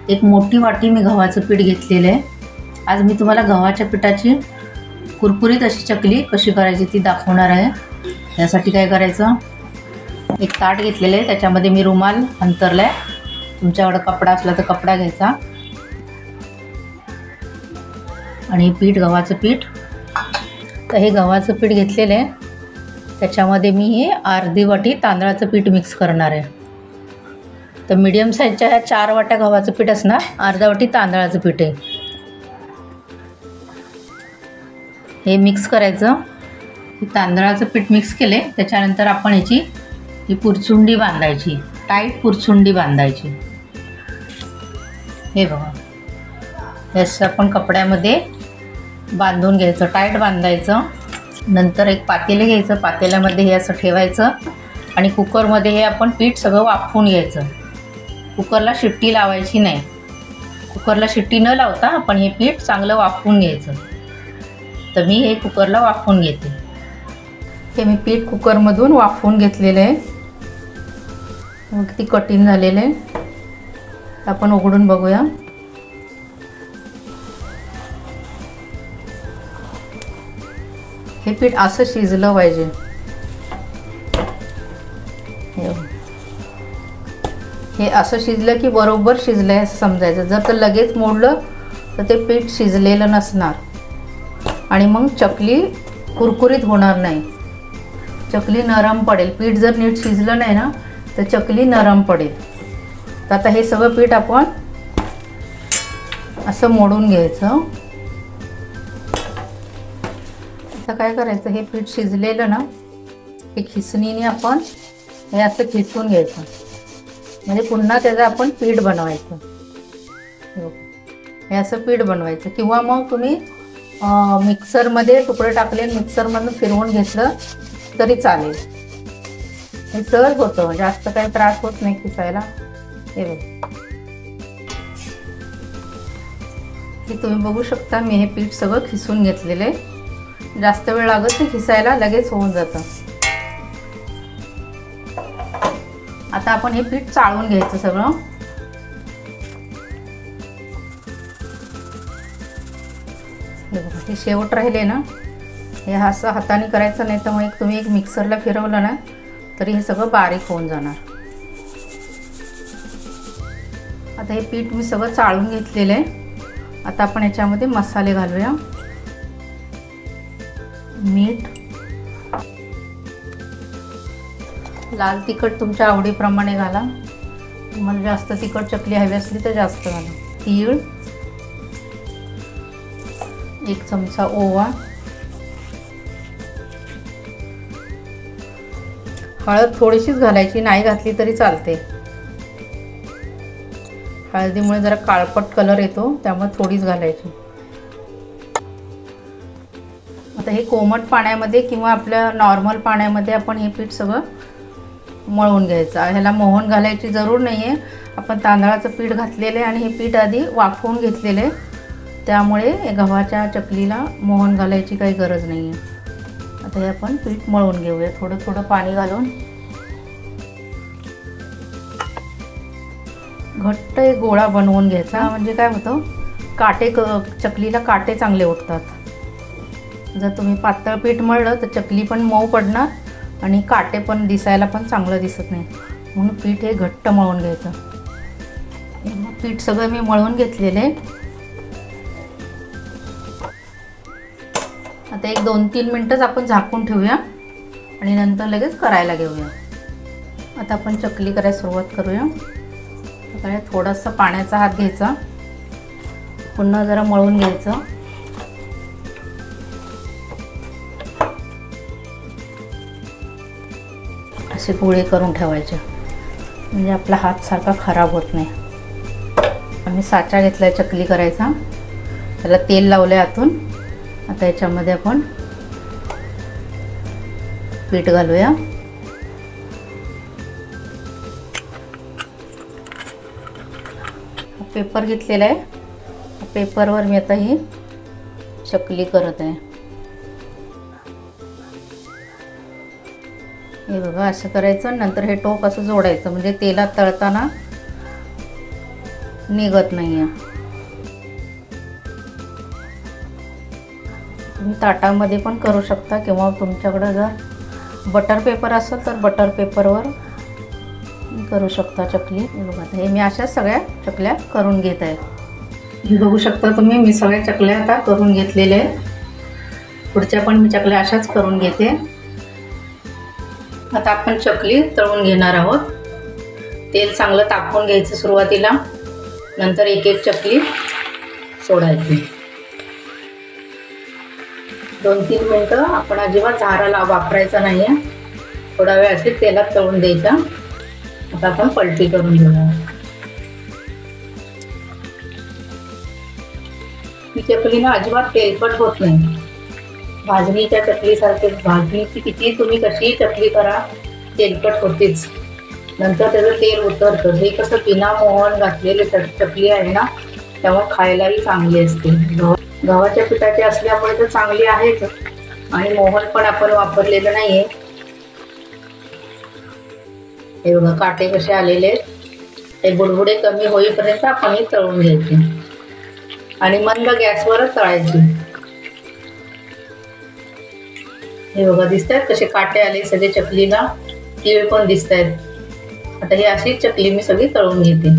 एक मोठी वाटी मी गव्हाचं पीठ घेतलेलं आहे। आज मी तुम्हाला गव्हाच्या पिठाची कुरकुरीत अशी चकली कशी करायची ती दाखवणार आहे। यासाठी काय करायचं, एक ताट घेतलेलं आहे, त्याच्यामध्ये मी रुमाल अंतरलाय। तुमच्याकडे कपडा असला तर कपडा घ्यायचा आणि पीठ, गव्हाचं पीठ। तर हे गव्हाचं पीठ घेतलेलं आहे, त्याच्यामध्ये मी हे अर्धी वाटी तांदळाचं पीठ मिक्स करणार आहे। तर मीडियम साईजच्या ह्या 4 वाट्या गव्हाचं पीठ असणार, अर्धा वाटी तांदळाचं पीठ आहे। हे मिक्स करायचं। तांदळाचं पीठ मिक्स केले त्याच्यानंतर आपण याची ही पुरचुंडी बांधायची, टाईट पुरचुंडी बांधायची। हे बघा, याचं आपण कपड्यामध्ये बांधून घ्यायचं, टाईट बांधायचं। नंतर एक पातेलं घ्यायचं, पातेल्यामध्ये हे असं ठेवायचं आणि कुकरमध्ये हे आपण पीठ सगळं वाफवून घ्यायचं। कुकरला शिट्टी लावायची नाही, कुकरला शिट्टी न लावता आपण हे पीठ चांगलं वाफवून घ्यायचं। तर मी हे कुकरला वाफवून घेते। हे मी पीठ कुकरमधून वाफवून घेतलेलं आहे, मग ती कठीण झालेलं आहे। आपण उघडून बघूया। हे पीठ असं शिजलं पाहिजे। हे असं शिजलं की बरोबर शिजलंय असं समजायचं। जर तर लगेच मोडलं तर ते पीठ शिजलेलं नसणार आणि मग चकली कुरकुरीत होणार नाही, चकली नरम पडेल। पीठ जर नीट शिजलं नाही ना तर चकली नरम पडेल। तर आता हे सगळं पीठ आपण असं मोडून घ्यायचं। आता काय करायचं, हे पीठ शिजलेलं ना हे खिसणीने आपण हे असं खिसून घ्यायचं, म्हणजे पुन्हा त्याचं आपण पीठ बनवायचं। हे असं पीठ बनवायचं, किंवा मग तुम्ही मिक्सरमध्ये तुकडे टाकले, मिक्सरमधून फिरवून घेतलं तरी चालेल। हे सहज होतं, जास्त काही त्रास होत नाही खिसायला। हे बघा, हे तुम्ही बघू शकता, मी हे पीठ सगळं खिसून घेतलेलं आहे। जास्त वेळ लागत नाही खिसायला, लगेच होऊन जातं। आता आपण हे पीठ चाळून घ्यायचं सगळं। हे बघा, हे शेवट राहिले ना, हे असं हाताने करायचं, नाही तर मग तुम्ही एक मिक्सरला फिरवलं ना तरी हे सगळं बारीक होऊन जाणार। आता हे पीठ मी सगळं चाळून घेतलेलं आहे। आता आपण याच्यामध्ये मसाले घालूया। मीठ, लाल तिखट तुमच्या आवडीप्रमाणे घाला, तुम्हाला जास्त तिखट चकली हवी असली तर जास्त घाला। तीळ, 1 चमचा ओवा, हळद थोडीशीच घालायची, नाही घातली तरी चालते। हळदीमुळे जरा काळपट कलर येतो, त्यामुळे थोडीच घालायची। आता हे कोमट पाण्यामध्ये किंवा आपल्या नॉर्मल पाण्यामध्ये आपण हे पीठ सगळं मळून घ्यायचं। ह्याला मोहन घालायची जरूर नाही आहे, आपण तांदळाचं पीठ घातलेलं आहे आणि हे पीठ आधी वाफवून घेतलेलं आहे, त्यामुळे गव्हाच्या चकलीला मोहन घालायची काही गरज नाही आहे। आता हे आपण पीठ मळून घेऊया, थोडं थोडं पाणी घालून। घट्ट एक गोळा बनवून घ्यायचा, म्हणजे काय होतं, चकलीला काटे चांगले उठतात। जर तुम्ही पातळ पीठ मळलं तर चकली पण मऊ पडणार आणि काटे पण दिसायला पण चांगलं दिसत नाही, म्हणून पीठ हे घट्ट मळून घ्यायचं। पीठ सगळं मी मळून घेतलेलं आहे। आता एक 2-3 मिनटंच आपण झाकून ठेवूया आणि नंतर लगेच करायला घेऊया। आता आपण चकली करायला सुरुवात करूया। आता थोडासा पाण्याचा हात घ्यायचा, पुन्हा जरा मळून घ्यायचं। असे गोळे करून ठेवायचे, म्हणजे आपला हात सारखा खराब होत नाही। आम्ही साचा घेतलाय चकली करायचा, त्याला तेल लावलंय आतून। आता याच्यामध्ये आपण पीठ घालूया। पेपर घेतलेला आहे, पेपरवर मी आता ही चकली करत आहे। हे बघा, असं करायचं। नंतर हे टोक असं जोडायचं, म्हणजे तेलात तळताना निघत नाही आहे. तुम्ही ताटामध्ये पण करू शकता किंवा तुमच्याकडं जर बटर पेपर असेल तर बटर पेपरवर करू शकता चकली. हे बघा हे मी अशाच सगळ्या चकल्या करून घेत आहे. हे बघू शकता तुम्ही मी सगळ्या चकल्या आता करून घेतलेल्या आहेत. पुढच्या पण मी चकल्या अशाच करून घेते. आता आपण चकली तळून घेणार आहोत. तेल चांगलं तापवून घ्यायचं सुरुवातीला, नंतर एक एक चकली सोडायची. 2-3 मिनटं आपण अजिबात झारा वापरायचा नाही आहे. थोडा वेळ असे तेलात तळून द्यायचा. आता आपण पलटी करून घेऊया. ही चकली ना अजिबात तेलकट होत नाही. भाजणीच्या चकलीसारखे भाजणीची किती तुम्ही कशी चकली करा तेलकट होतीच. नंतर त्याचं तेल उतरतं. हे कसं बिना मोहन घातलेली चकली आहे ना, त्यामुळे खायलाही चांगली असते. गव्हाच्या पिठाची असल्यामुळे तर चांगली आहेच आणि मोहन पण आपण वापरलेलं नाही आहे. हे बघा काटे कसे आलेले आहेत. हे बुडबुडे कमी होईपर्यंत आपण हे तळून घ्यायचे आणि मंद गॅसवरच तळायची. हे बघा दिसतात कसे काटे आले सगळे चकलीला, तीळ पण दिसत आहेत. आता ही अशी चकली मी सगळी तळून घेते.